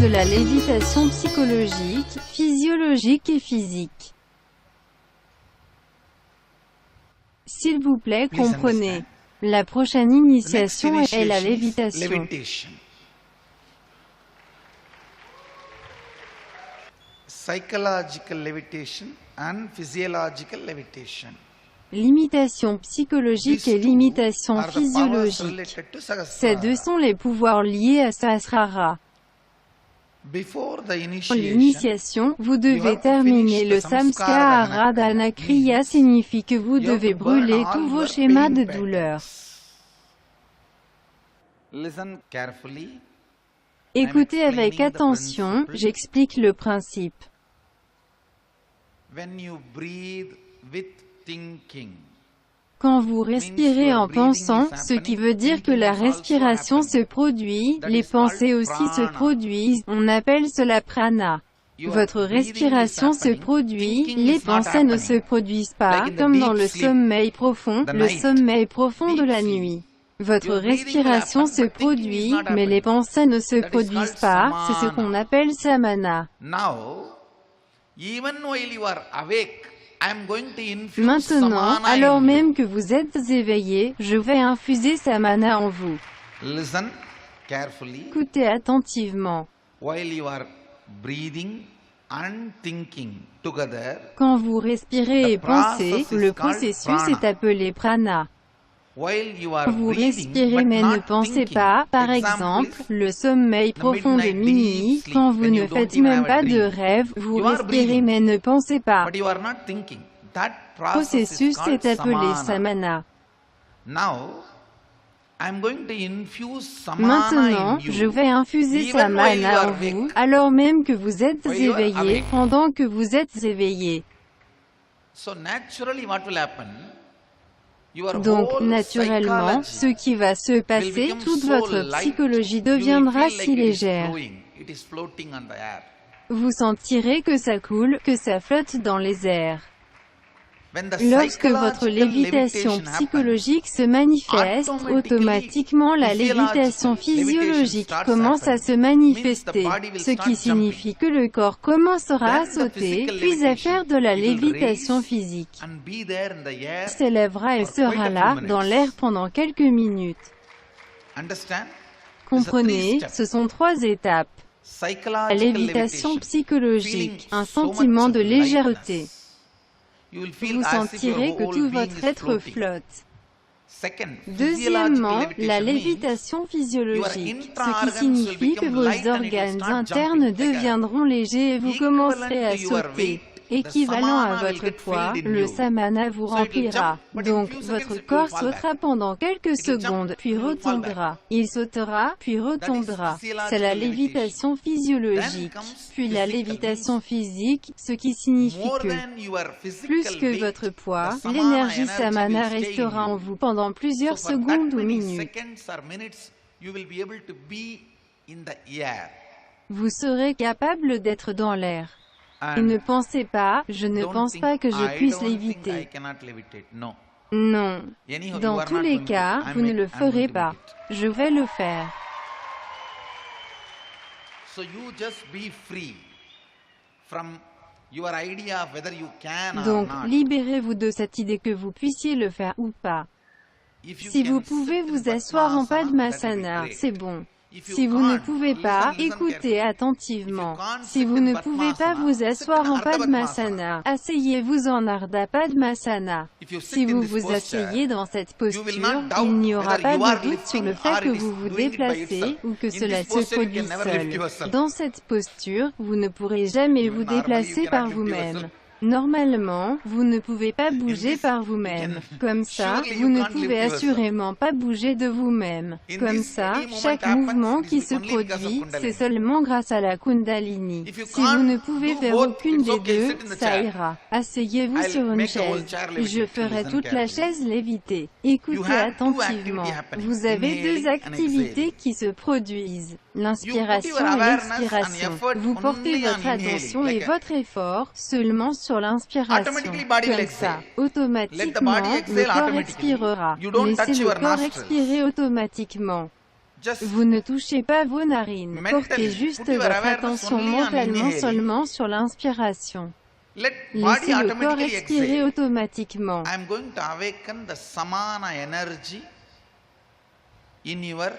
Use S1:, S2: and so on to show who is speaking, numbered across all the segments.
S1: de la lévitation psychologique, physiologique et physique. S'il vous plaît, comprenez. La prochaine initiation est la lévitation.
S2: Psychological levitation and physiological levitation.
S1: L'imitation psychologique et l'imitation physiologique. Ces deux sont les pouvoirs liés à Sahasrara. Pour l'initiation, vous devez terminer le samskara dana kriya signifie que vous devez brûler tous vos schémas de douleur. Écoutez avec attention, j'explique le principe. Quand vous respirez en pensant, ce qui veut dire que la respiration se produit, les pensées aussi se produisent, on appelle cela prana. Votre respiration se produit, les pensées ne se produisent pas, comme dans le sommeil profond de la nuit. Votre respiration se produit, mais les pensées ne se produisent pas, c'est ce qu'on appelle samana. Maintenant, alors même que vous êtes éveillé, je vais infuser samana en vous. Écoutez attentivement. Quand vous respirez et pensez, le processus est appelé prana. Vous respirez mais ne pensez pas, par exemple, le sommeil profond de minuit, quand vous ne faites même pas de rêve, vous respirez mais ne pensez pas. Le processus est appelé samana. Maintenant, je vais infuser samana en vous, alors même que vous êtes éveillé, pendant que vous êtes éveillé. Donc, naturellement, ce qui va se passer, toute votre psychologie deviendra si légère. Vous sentirez que ça coule, que ça flotte dans les airs. Lorsque votre lévitation psychologique se manifeste, automatiquement la lévitation physiologique commence à se manifester, ce qui signifie que le corps commencera à sauter, puis à faire de la lévitation physique. Il s'élèvera et sera là, dans l'air pendant quelques minutes. Comprenez, ce sont 3 étapes. La lévitation psychologique, un sentiment de légèreté. Vous sentirez que tout votre être flotte. Deuxièmement, la lévitation physiologique, ce qui signifie que vos organes internes deviendront légers et vous commencerez à sauter. Équivalent à votre poids, le samana vous remplira. Donc, votre corps sautera pendant quelques secondes, puis retombera. Il sautera, puis retombera. C'est la lévitation physiologique. Puis la lévitation physique, ce qui signifie que, plus que votre poids, l'énergie samana restera en vous pendant plusieurs secondes ou minutes. Vous serez capable d'être dans l'air. Et ne pensez pas, je ne pense pas que je puisse léviter. Non. Dans tous les cas, vous ne le ferez pas. Je vais le faire. Donc, libérez-vous de cette idée que vous puissiez le faire ou pas. Si vous pouvez vous asseoir en Padmasana, c'est bon. Si vous ne pouvez pas, écoutez attentivement. Si vous ne pouvez pas vous asseoir en Padmasana, asseyez-vous en Ardha Padmasana. Si vous vous asseyez dans cette posture, il n'y aura pas de doute sur le fait que vous vous déplacez ou que cela se produit seul. Dans cette posture, vous ne pourrez jamais vous déplacer par vous-même. Normalement, vous ne pouvez pas bouger par vous-même. Comme ça, vous ne pouvez assurément pas bouger de vous-même. Comme ça, chaque mouvement qui se produit, c'est seulement grâce à la Kundalini. Si vous ne pouvez faire aucune des deux, ça ira. Asseyez-vous sur une chaise. Je ferai toute la chaise léviter. Écoutez attentivement. Vous avez 2 activités qui se produisent. L'inspiration et l'expiration. Vous portez votre attention et votre effort seulement sur l'inspiration. Comme ça, automatiquement, le corps expirera. Laissez le corps expirer automatiquement. Vous ne touchez pas vos narines. Portez juste votre attention mentalement seulement sur l'inspiration. Laissez le corps expirer automatiquement.
S2: I am going to awaken the samana energy in your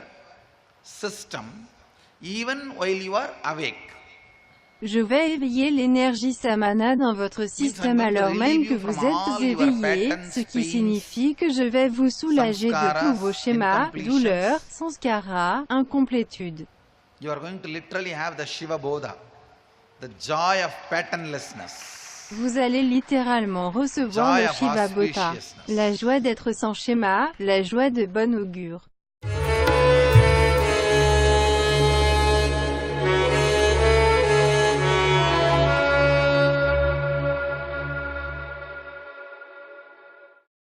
S2: system even while you are awake.
S1: Je vais éveiller l'énergie samana dans votre système alors même que vous êtes éveillé, ce qui signifie que je vais vous soulager de tous vos schémas, douleurs, sanskaras, incomplétudes.
S2: You are going to literally have the Shiva Bodha, the joy of patternlessness.
S1: Vous allez littéralement recevoir le Shiva Bodha, la joie d'être sans schéma, la joie de bon augure.